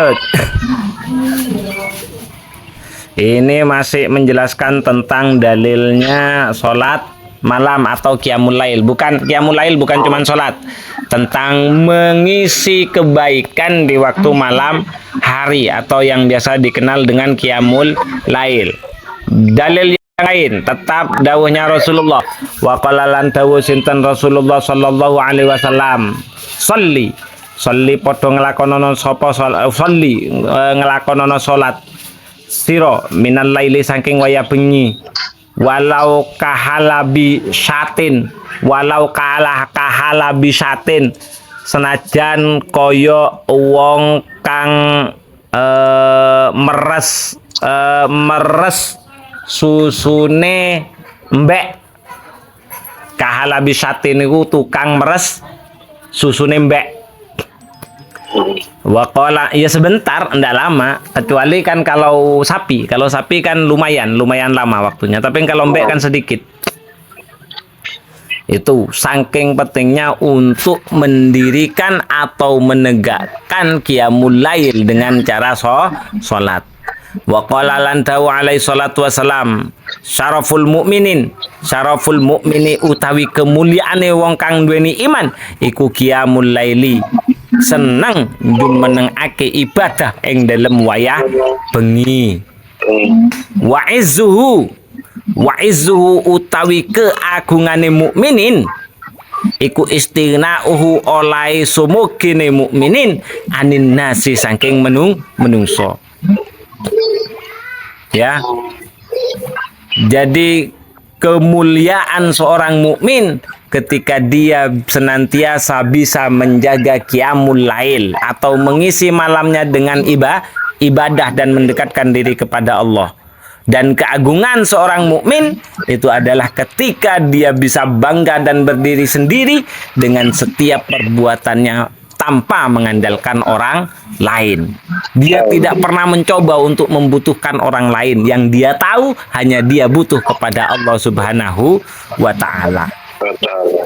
Lanjut. Ini masih menjelaskan tentang dalilnya sholat malam atau qiyamul lail. Bukan qiyamul lail, bukan cuma sholat, tentang mengisi kebaikan di waktu malam hari atau yang biasa dikenal dengan qiyamul lail. Dalil yang lain tetap dawuhnya Rasulullah, wa qala lan dawuh sinten Rasulullah sallallahu alaihi wasallam, sholli padha nglakonono sapa sholli nglakonono salat sira minal laili saking waya bengi, walau kahalabi syatin, walau kahalabi syatin, senajan koyo wong kang meres susune mbek. Kahalabi syatin niku tukang meres susune mbek. Waqala, ya sebentar, ndak lama, kecuali kan kalau sapi kan lumayan lama waktunya, tapi kalau mbek kan sedikit. Itu saking pentingnya untuk mendirikan atau menegakkan qiyamul lail dengan cara sholat. Wa qala lan dawu alaihi salatu wasalam, syaraful mu'mini utawi kemuliaane wong kang duweni iman iku qiyamul laili, seneng jumenengake ibadah ing dalem wayah bengi. Wa izzuhu utawi keagungane mukminin iku istighna'uhu olai sumugine mukminin anin nasi saking menungso. Ya, jadi kemuliaan seorang mukmin ketika dia senantiasa bisa menjaga qiyamul lail atau mengisi malamnya dengan ibadah dan mendekatkan diri kepada Allah. Dan keagungan seorang mukmin itu adalah ketika dia bisa bangga dan berdiri sendiri dengan setiap perbuatannya tanpa mengandalkan orang lain. Dia tidak pernah mencoba untuk membutuhkan orang lain. Yang dia tahu hanya dia butuh kepada Allah Subhanahu wa Ta'ala.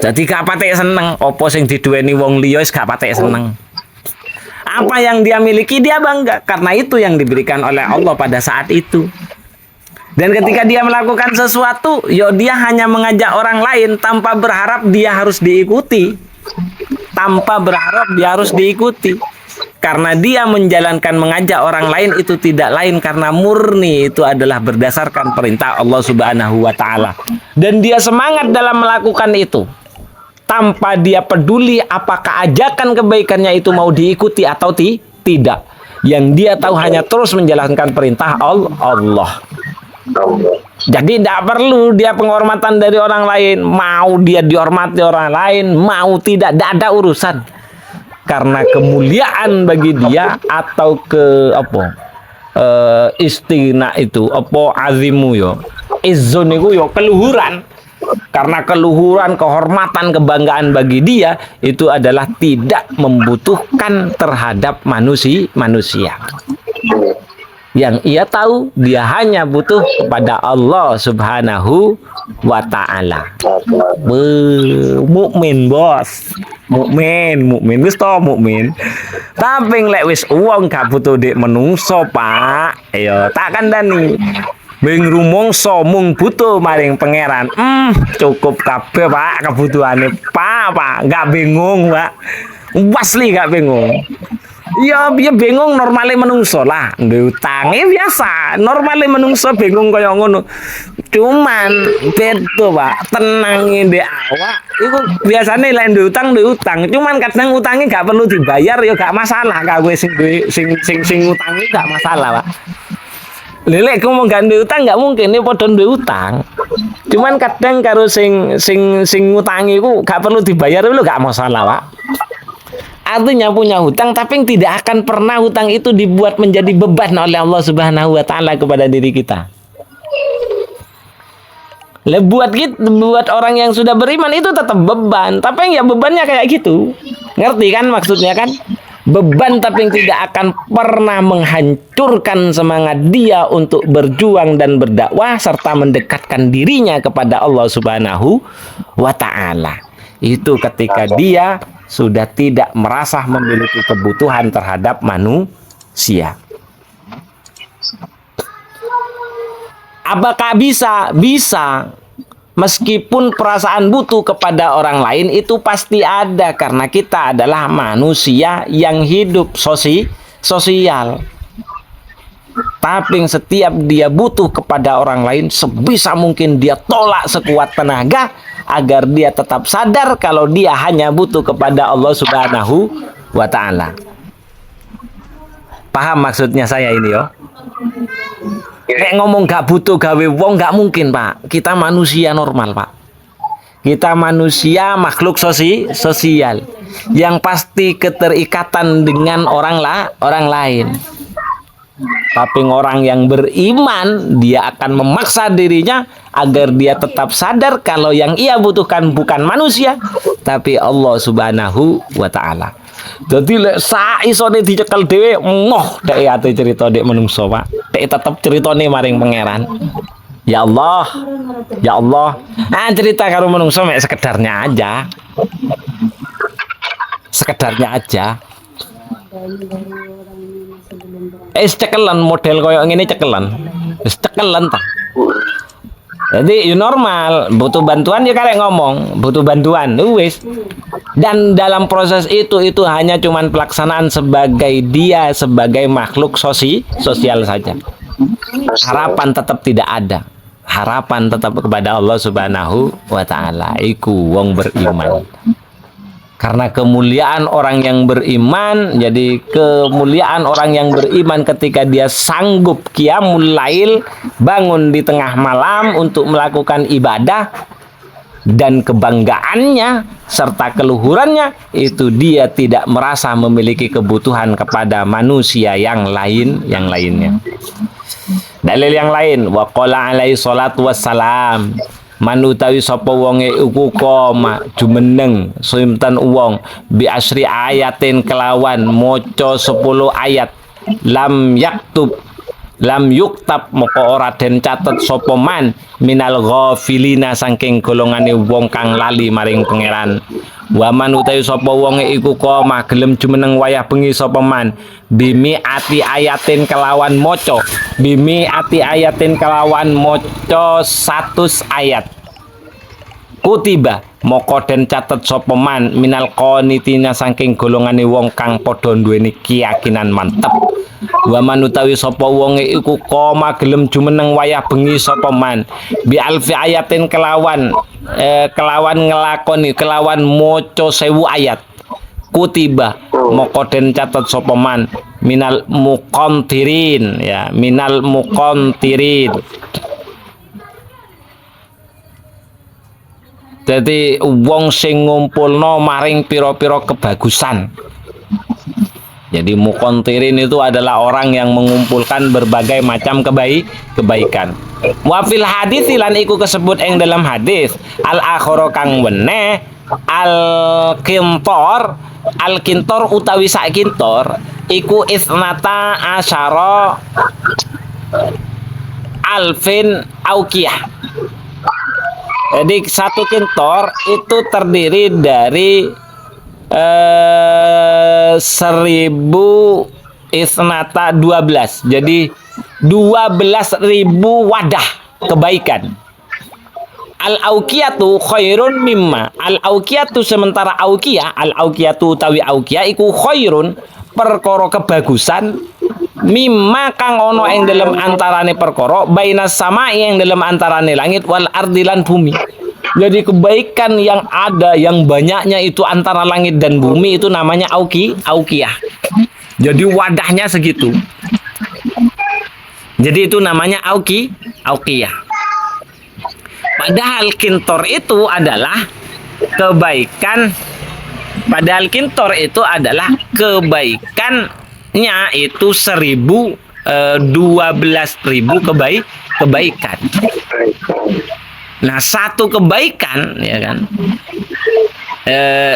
Jadi gak patek seneng opo sing diduweni wong liya wis gak patek seneng. Apa yang dia miliki dia bangga karena itu yang diberikan oleh Allah pada saat itu. Dan ketika dia melakukan sesuatu, ya dia hanya mengajak orang lain tanpa berharap dia harus diikuti. Karena dia menjalankan mengajak orang lain itu tidak lain karena murni itu adalah berdasarkan perintah Allah Subhanahu wa Ta'ala. Dan dia semangat dalam melakukan itu tanpa dia peduli apakah ajakan kebaikannya itu mau diikuti atau tidak. Yang dia tahu hanya terus menjalankan perintah Allah. Jadi tidak perlu dia penghormatan dari orang lain. Mau dia dihormati orang lain, mau tidak ada urusan. Karena kemuliaan bagi dia atau istighna itu azimu yo, izzun itu yo keluhuran. Karena keluhuran, kehormatan, kebanggaan bagi dia itu adalah tidak membutuhkan terhadap manusia. Yang ia tahu dia hanya butuh kepada Allah Subhanahu wa Ta'ala. Mukmin bos, mukmin wis to mukmin. Tapi lek wis wong gak butuh dik menungso Pak, ya tak kandhani. Bing rumangsa mung butuh maring pangeran. Cukup kabeh Pak kebutuhane Pak, gak bingung Pak. Asli gak bingung. Ya biar bingung normale menungso lah, duwe utange biasa. Normale menungso bingung kaya ngono. Cuman beda Pak, tenange ndek awak iku biasane lek duwe utang. Cuman kadang utange gak perlu dibayar ya gak masalah. Kowe sing utange gak masalah, Pak. Lelek ngomong gak duwe utang gak mungkin ini padha duwe utang. Cuman kadang karo sing utange iku gak perlu dibayar lho gak masalah, Pak. Artinya punya hutang tapi tidak akan pernah hutang itu dibuat menjadi beban oleh Allah Subhanahu wa Ta'ala kepada diri kita. Buat orang yang sudah beriman itu tetap beban, tapi ya bebannya kayak gitu. Ngerti kan maksudnya kan? Beban tapi tidak akan pernah menghancurkan semangat dia untuk berjuang dan berdakwah serta mendekatkan dirinya kepada Allah Subhanahu wa Ta'ala. Itu ketika dia sudah tidak merasa memiliki kebutuhan terhadap manusia. Apakah bisa? Bisa. Meskipun perasaan butuh kepada orang lain itu pasti ada, karena kita adalah manusia yang hidup sosial. Tapi setiap dia butuh kepada orang lain, sebisa mungkin dia tolak sekuat tenaga agar dia tetap sadar kalau dia hanya butuh kepada Allah Subhanahu wa Ta'ala. Paham maksudnya saya ini, yo? Nek ngomong gak butuh gawe wong gak mungkin, Pak. Kita manusia normal, Pak. Kita manusia makhluk sosial yang pasti keterikatan dengan orang lain. Tapi orang yang beriman, dia akan memaksa dirinya agar dia tetap sadar kalau yang ia butuhkan bukan manusia, tapi Allah Subhanahu wa Ta'ala. Jadi lek saisone dicekel dhewe moh dek ate cerita dek menungso, Pak. Dek tetep ceritane maring pangeran. Ya Allah. Ya Allah. Cerita karo menungso mek sekedarnya aja. Sekedarnya aja. Cekelan model koyo ngene cekelan. Wis cekelan ta. Jadi normal, butuh bantuan ya karek ngomong, butuh bantuan, wis. Dan dalam proses itu hanya cuman pelaksanaan sebagai makhluk sosial saja. Harapan tetap tidak ada. Harapan tetap kepada Allah Subhanahu wa Ta'ala. Iku wong beriman. Karena kemuliaan orang yang beriman, jadi kemuliaan orang yang beriman ketika dia sanggup qiyamul lail, bangun di tengah malam untuk melakukan ibadah, dan kebanggaannya serta keluhurannya itu dia tidak merasa memiliki kebutuhan kepada manusia yang lainnya. Dalil yang lain, wa qala alaihi salatu wassalam, manutawi sapa wonge iku koma jumeneng simten wong bi asri ayatin kelawan maca 10 ayat lam yuktab moko ora den catet sapa man minal ghafilina saking golongane wong kang lali maring pangeran. Wa man utawi sapa wonge iku koma gelem jumeneng wayah bengi sapa man bimi ati ayatin kelawan maca 100 ayat kutiba moko den catet sapa man minal qanitina saking golongane wong kang padha duweni keyakinan mantep. Wa man utawi sapa wonge iku koma gelem jumeneng wayah bengi sapa man bi alfi ayatin kelawan ngelakoni kelawan maca 1000 ayat kutiba moko den catet sapa man minal muqantirin, ya, minal muqantirin. Jadi wong sing ngumpulno maring pira-pira kebagusan. Jadi muqantirin itu adalah orang yang mengumpulkan berbagai macam kebaikan. Wa fil hadits lan iku kesebut ing dalam hadis al akhara kang weneh al kintor utawi sak kintor iku isnata asyara alfin aukiyah. Jadi satu kintor itu terdiri dari 1000 isnata 12. Jadi 12.000 wadah kebaikan. Al-aukiyatu khairun mimma. Al-aukiyatu sementara aukiyah, al-aukiyatu utawi aukiyah iku khairun perkara kebagusan mimma kang ono ing dalam antarane perkara bainas samai ing dalam antarane langit wal ardi lan bumi. Jadi kebaikan yang ada yang banyaknya itu antara langit dan bumi itu namanya aukiyah. Jadi wadahnya segitu. Jadi itu namanya aukiyah. Padahal kintor itu adalah kebaikan. Padahal kintor itu adalah kebaikannya itu 12.000 kebaikan. Nah, satu kebaikan ya kan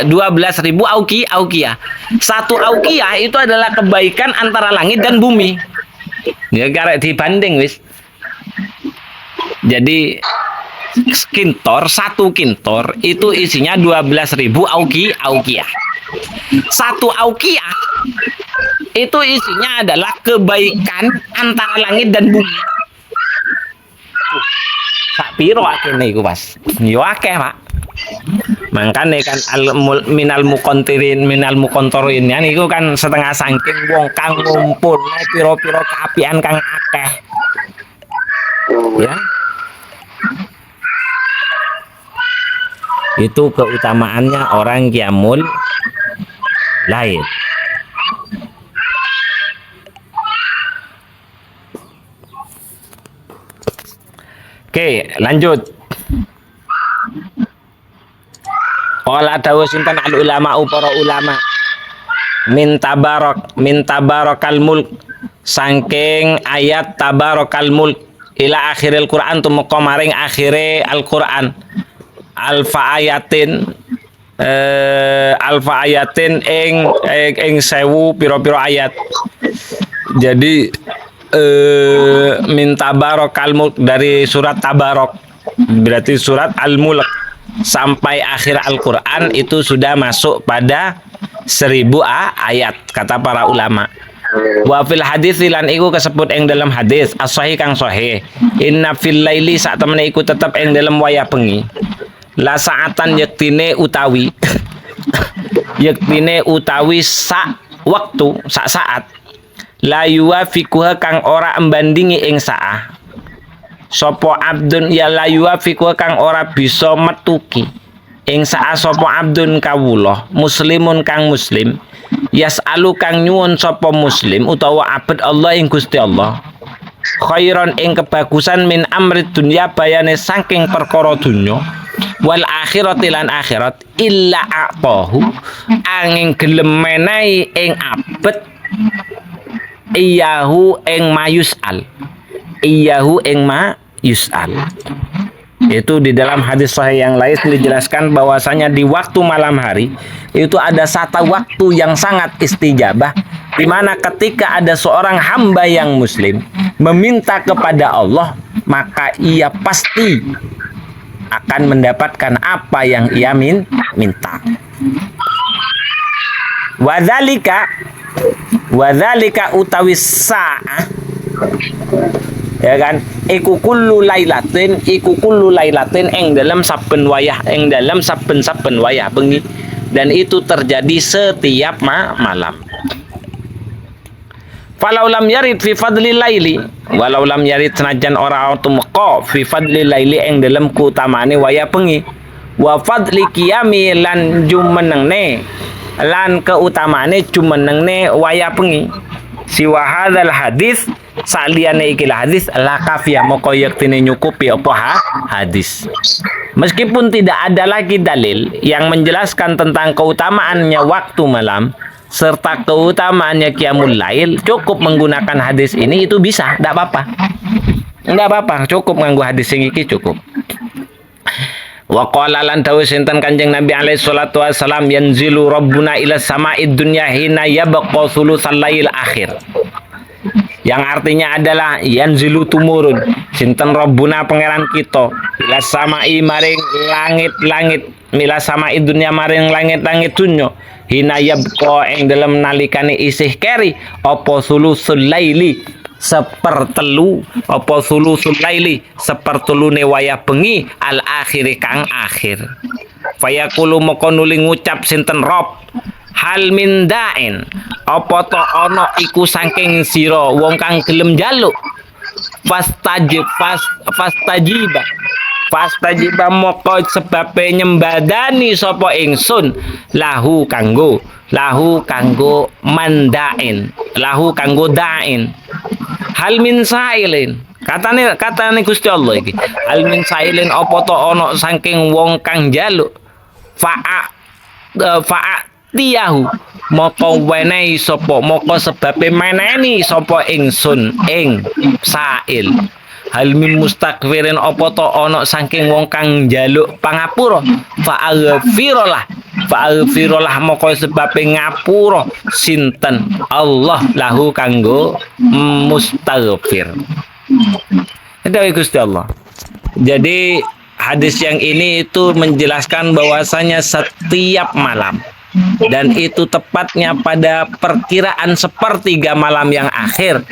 12.000 aukiyah. Satu aukiyah itu adalah kebaikan antara langit dan bumi. Ya karek dibanding wis. Jadi satu kintor itu isinya 12.000 aukiyah. Satu aukiyah itu isinya adalah kebaikan antara langit dan bumi. Sak piro akeh iku, Mas? Yo akeh, Pak. Mangkane kan minal mukontorin ya niku kan setengah saking wong kang ngumpul piro-piro keapian kang akeh. Ya. Itu keutamaannya orang qiyamul lail. Oke, lanjut. Qala dawu sinten al ulama para ulama. Min tabarakal mulk saking ayat tabarakal mulk ila akhiril Quran tumeka maring akhire Al-Qur'an. Alfa ayatin ing 1000 pira-pira ayat. Jadi min tabarakal mulk dari surat Tabarak berarti surat Al-Mulk sampai akhir Al-Qur'an itu sudah masuk pada 1000 ayat kata para ulama. Wa fil hadis lan iku kasebut ing dalam hadis as-sahih kang sahih inna fil laili sak temene iku tetep ing dalam wayah bengi la saatan yektine utawi sak waktu sak saat la yuwafiquha kang ora embandingi ing saah sapa abdun ya la yuwafiquha kang ora bisa metuki ing saah sapa abdun kawula muslimun kang muslim yas'alu kang nyuwun sapa muslim utawa abad Allah ing Gusti Allah khairan ing kebagusan min amri dunya bayane saking perkara dunya wal akhirati lan akhirat illa aqahu angin gelem menehi ing abad iyahu ing mayus'al itu di dalam hadis sahih yang lain dijelaskan bahwasanya di waktu malam hari itu ada satu waktu yang sangat istijabah di mana ketika ada seorang hamba yang muslim meminta kepada Allah maka ia pasti akan mendapatkan apa yang ia minta. Wadzalika utawi sa'ah ya kan iku kullu lailatin ing dalam saben wayah bengi dan itu terjadi setiap malam. Falau lam yarid fi fadli laili walau lam yarid senajan ora tumeka fi fadli laili ing dalam kutamane wayah bengi wa fadli qiyami lan jumenengne lan keutamane jumenengne wayah bengi siwa hadzal hadis saliyane iki hadis la kafiyah moko yektine nyukupi apa hadis meskipun tidak ada lagi dalil yang menjelaskan tentang keutamaannya waktu malam serta keutamaannya qiyamul lail cukup menggunakan hadis ini itu bisa enggak apa-apa cukup nganggo hadis ini cukup. Wa qala lan dawu sinten Kanjeng Nabi alaihi salatu wasalam yanzilu rabbuna ila sama'id dunya hina yabqa thulutsal lail akhir. Yang artinya adalah yanzilu tumurun sinten rabbuna pangeran kita ila sama'i maring langit-langit mila sama'id dunya maring langit-langit dunya hina yabqa ing dalem nalikane isih keri apa thulutsul laili sepertelu wayah bengi al akhiri kang akhir fayaqulu moko nuli ngucap sinten Rob hal min da'in apa to ana iku saking sira wong kang gelem njaluk fastajiba moko sebabe nyembadani sapa ingsun lahu kanggo da'in hal min sailin katane Gusti Allah iki hal min sailin apa to ana saking wong kang njaluk tiyahu moko wenehi sapa moko sebabe meneni sapa ingsun ing sail hal min mustakfirin apa to ana saking wong kang njaluk pangapura fa'aghfirullah moko sebabe ngapura sinten Allah lahu kanggo mustaghfir. Itu Gusti Allah. Jadi hadis yang ini itu menjelaskan bahwasanya setiap malam dan itu tepatnya pada perkiraan sepertiga malam yang akhir.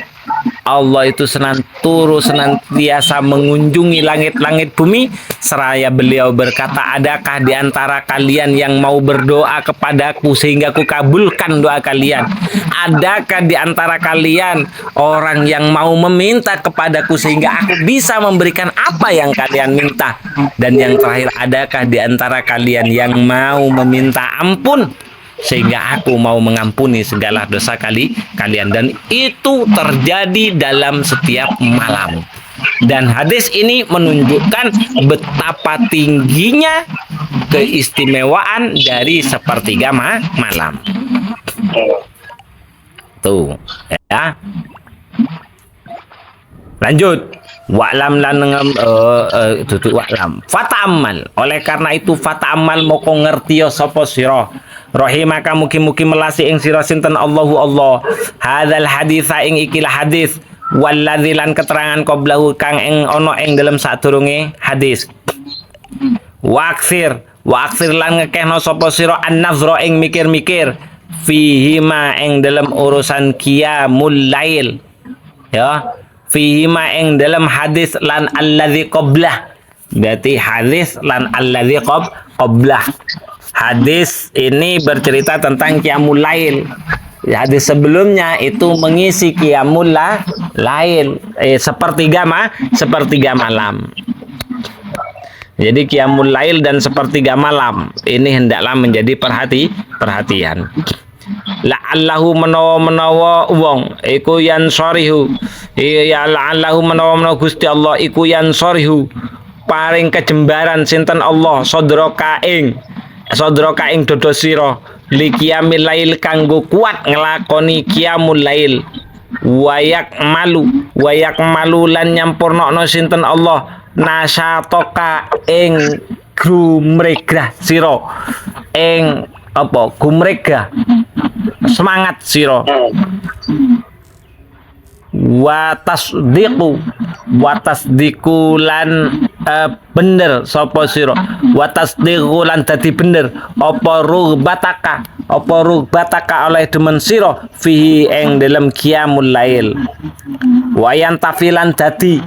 Allah itu senantiasa mengunjungi langit-langit bumi, seraya beliau berkata, adakah di antara kalian yang mau berdoa kepadaku sehingga kukabulkan doa kalian? Adakah di antara kalian orang yang mau meminta kepadaku sehingga aku bisa memberikan apa yang kalian minta? Dan yang terakhir, adakah di antara kalian yang mau meminta ampun sehingga aku mau mengampuni segala dosa kalian? Dan itu terjadi dalam setiap malam. Dan hadis ini menunjukkan betapa tingginya keistimewaan dari sepertiga malam. Tuh, ya. Lanjut. Wa'lam lan tutu wa'lam. Fata'ammal. Oleh karena itu fata'ammal moko ngertiyo sapa sira. Rahimaka mugi-mugi melasi ing sira sinten Allahu Allah. Hadzal hadits ing ikilah hadis walladzi lan keterangan qablahu kang ing ana ing dalem sadurunge hadis. Waqsir lan ngekehno sapa sira an-nazra ing mikir-mikir fihi ma ing dalem urusan qiyamul lail. Ya, fihi ma ing dalem hadis lan alladzi qablah. Berarti hadis lan alladzi qablah. Hadis ini bercerita tentang qiyamul lail. Hadis sebelumnya itu mengisi qiyamul lail, sepertiga malam. Jadi qiyamul lail dan sepertiga malam ini hendaklah menjadi perhatian. La'allahu menawa wong iku yansorihu, ya la'allahu menawa Gusti Allah iku yansorihu paring kejembaran sinten Allah sodroka ing dodo sira li qiyamil lail kanggo kuat ngelakoni qiyamul lail wayak malu lan nyampurnakno sinten Allah nasyatoka ing gumregah sira ing apa gumregah semangat sira watasdiku lan bener sapa sira watasdiku lan dadi bener apa rugbataka oleh demen sira fihi ing dalam qiyamul lail wayan tafilan dadi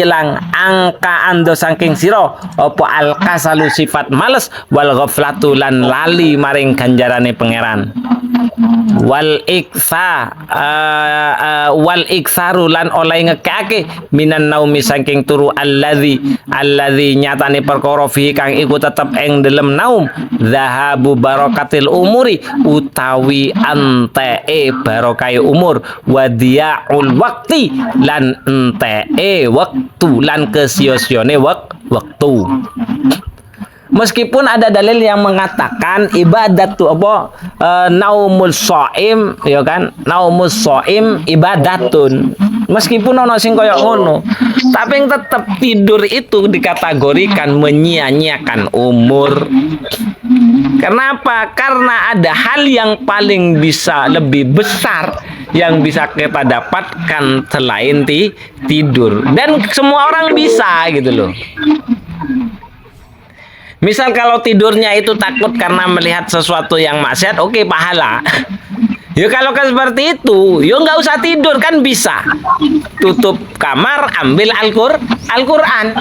ilang angka ando saking sira apa al-kasalu sifat males wal ghaflatu lan lali maring ganjarane pangeran wal iksaru lan oleh ngekake minan naumi saking turu alladzi nyatane perkara fi kang iku tetep ing dalem naum zahabu barakatil umuri utawi antee barokai umur wadiyaul waqti lan entee waktu lan kesia-siane waktu. Meskipun ada dalil yang mengatakan ibadat tuh apa naumul shaim ya kan, naumus shaim ibadatun. Meskipun ono sing koyo ngono, tapi yang tetap tidur itu dikategorikan menyia-nyiakan umur. Kenapa? Karena ada hal yang paling bisa lebih besar yang bisa kita dapatkan selain tidur, dan semua orang bisa gitu loh. Misal kalau tidurnya itu takut karena melihat sesuatu yang maksiat, oke, pahala. Ya kalau kan seperti itu, ya nggak usah tidur kan bisa. Tutup kamar, ambil Al-Quran.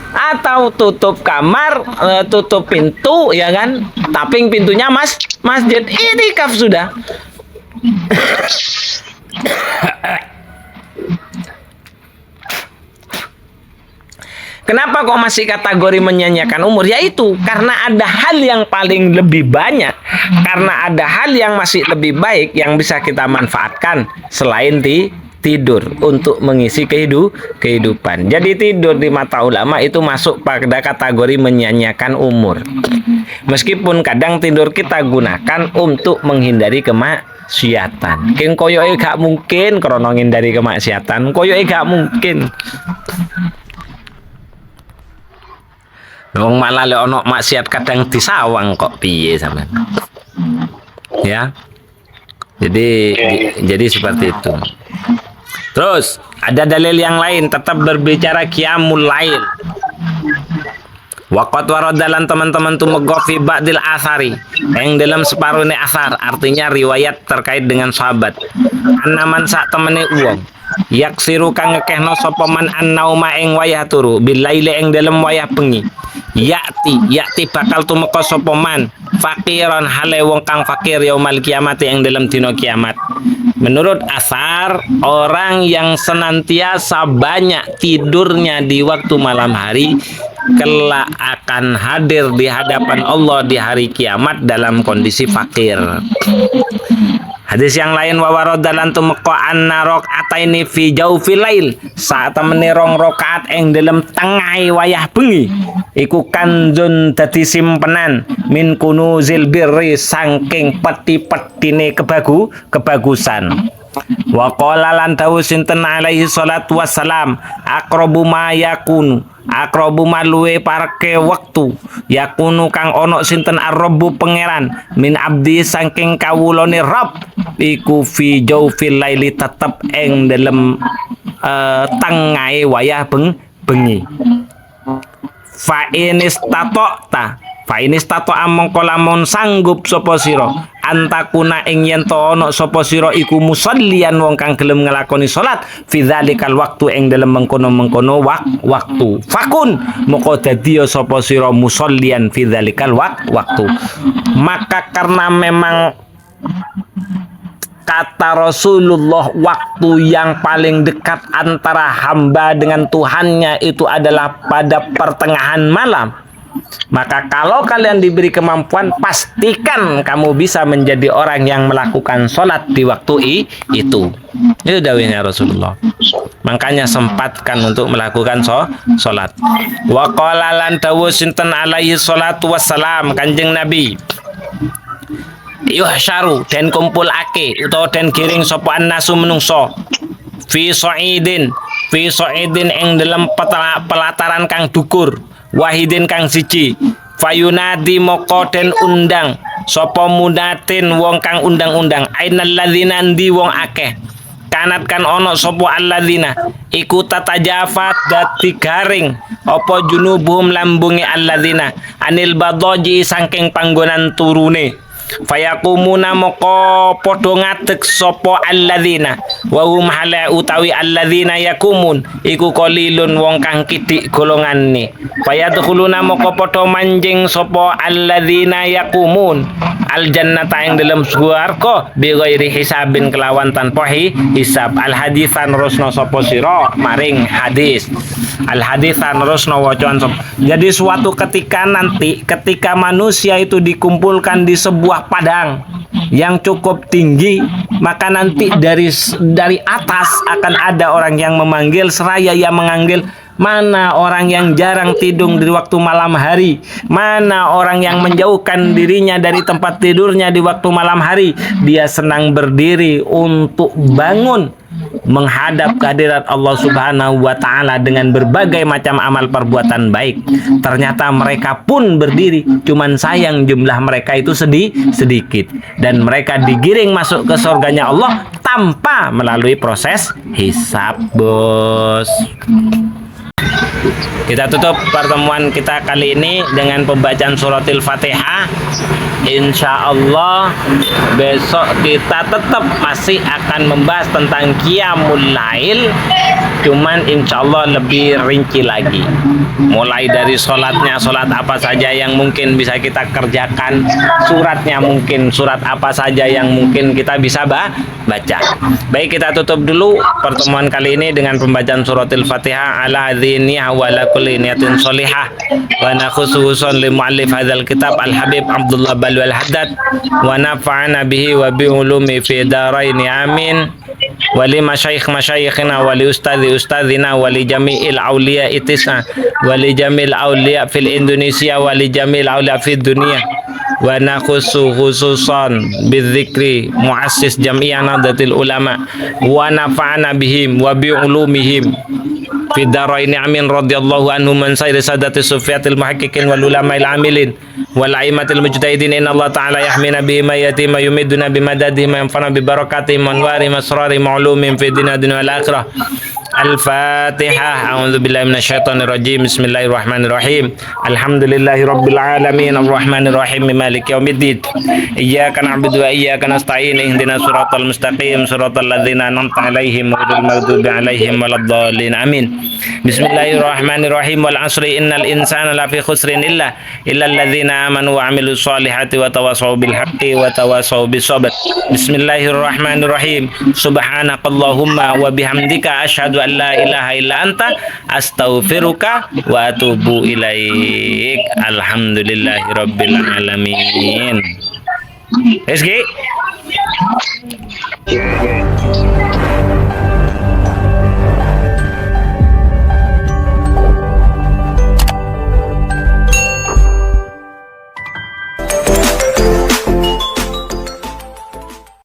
Atau tutup kamar, tutup pintu, ya kan? Tapi pintunya masjid. I'tikaf sudah. Kenapa kok masih kategori menyanyiakan umur? Yaitu karena ada hal yang paling lebih banyak, karena ada hal yang masih lebih baik yang bisa kita manfaatkan selain tidur untuk mengisi kehidupan. Jadi tidur di mata ulama itu masuk pada kategori menyanyiakan umur. Meskipun kadang tidur kita gunakan untuk menghindari kemaksiatan. King koyoke gak mungkin krono ngindari kemaksiatan. Koyoke gak mungkin. Wong malah lek ono maksiat kadang disawang kok piye sampean. Ya. Jadi seperti itu. Terus ada dalil yang lain tetap berbicara qiyamul lail. Waqat waradalan teman-teman tumego fi ba'dil asari yang dalam separuhnya asar, artinya riwayat terkait dengan sahabat. Anaman sak temene uang yaksiru kang ngekehno sapa man annauma ing wayah turu bilaili ing dalam wayah bengi. Yakti bakal tumeka sapa man fakiran hale wong kang fakir yaumal kiamat ing dalam dina kiamat. Menurut asar, orang yang senantiasa banyak tidurnya di waktu malam hari kelak akan hadir di hadapan Allah di hari kiamat dalam kondisi fakir. Hadis yang lain wawarodalan tumeka anna rakaataini fi jaufil lail, saat temene rong rakaat ing dalam tengah wayah bengi iku kanzun dadi simpenan min kunuzil birri saking peti-petine kebagusan. Wa qala lan dawu sinten alaihi salatu wassalam aqrabu ma luwe parke wektu yakunu kang ono sinten ar-rabbu pangeran min abdi saking kawulane Rabb iku fi jaufil laili tetep ing dalem tengahe wayah bengi. Fa inistato amangka lamun sanggup sapa sira antakuna ing yen to ana sapa sira iku musallian wong kang gelem nglakoni salat fi dzalikal waqtu ing dalem mengkono-mengkono waktu fakun moko dadi sapa sira musallian fi dzalikal waktu. Maka karena memang kata Rasulullah waktu yang paling dekat antara hamba dengan Tuhannya itu adalah pada pertengahan malam. Maka kalau kalian diberi kemampuan, pastikan kamu bisa menjadi orang yang melakukan sholat di waktu itu. Itu dawuhnya Rasulullah. Makanya sempatkan untuk melakukan sholat. Wa qala lan dawuh sinten alaihi salatu wassalam Kanjeng Nabi. Yuhsyaru den kumpulake utawa den giring sapa annasu menungso fi sa'idin ing dalam pelataran kang dukur wahidin kang siji fayunadi moko den undang sapa mudatin wong kang undang-undang ainal ladzina ndi wong akeh kanat kan ono sapa alladzina iku tatajafat dadi garing apa junubuhum lambunge alladzina anil badaji saking panggonan turune fayakumuna moko padha ngadeg sapa alladzina wa hum hala utawi alladzina yakumun iku qalilun wong kang kidik golongane fayadkhuluna moko padha manjing sapa alladzina yakumun aljannata ing dalam swarga bi ghairi hisabin kelawan tanpa hisab. Al hadisan rusna sapa sira maring hadis al hadisan rusna wacan. Jadi suatu ketika nanti ketika manusia itu dikumpulkan di sebuah padang yang cukup tinggi, maka nanti dari atas akan ada orang yang memanggil seraya yang menganggil. Mana orang yang jarang tidur di waktu malam hari? Mana orang yang menjauhkan dirinya dari tempat tidurnya di waktu malam hari? Dia senang berdiri untuk bangun menghadap kehadirat Allah Subhanahu wa taala dengan berbagai macam amal perbuatan baik. Ternyata mereka pun berdiri, cuman sayang jumlah mereka itu sedikit dan mereka digiring masuk ke surganya Allah tanpa melalui proses hisab, bos. Kita tutup pertemuan kita kali ini dengan pembacaan suratil Fatihah. Insya Allah besok kita tetap masih akan membahas tentang Qiyamul Lail, cuman insya Allah lebih rinci lagi. Mulai dari sholatnya, sholat apa saja yang mungkin bisa kita kerjakan, suratnya mungkin surat apa saja yang mungkin kita bisa baca. Baik, kita tutup dulu pertemuan kali ini dengan pembacaan suratil Fatihah ala hadhini wa ala kulli niyatin sholihah wa nakhususun li muallif hadzal kitab al Habib Abdullah Balwi al-Haddad wa nafa'ana bihi wa bi ulumi fi daraini amin wa li masyayikhina wa li ustadzina wa li jami'il awliya itisna wa li jami'il awliya fil Indonesia wa li jami'il awliya fid dunia wa nakhusu khususan bidzikri muassis jam'iyah Nahdlatul Ulama wa nafa'ana bihim wa bi ulumihim fi daraini amin radhiyallahu anhum man sayri sadati sufiyatil muhaqqiqin wal ulama'il amilin wal aimatil mujtahidin inna Allah ta'ala yahmina bihi ma yatima yumiduna bimadadihi ma yanfa'una bi barakatihim wa anwari masrari ma'lumin fi dinina wal akhirah Al-Fatihah. A'udzubillahi minasyaitonirrajim. Bismillahirrahmanirrahim. Alhamdulillahirabbil alamin arrahmanirrahim maliki yaumiddin. Iyyaka na'budu wa iyyaka nasta'in. Ihdinas siratal mustaqim siratal ladzina an'amta 'alaihim ghairil maghdubi 'alaihim waladdallin. Amin. Bismillahirrahmanirrahim. Wal 'asri innal insana lafi khusrin illal ladzina amanu wa 'amilus solihati wa tawassaw bil haqqi wa tawassaw bis sabr. Bismillahirrahmanirrahim. Subhanakallahumma wa bihamdika asyhadu an la ilaha illa anta astaghfiruka wa atubu ilaik. Alhamdulillahirabbil alamin. Rizky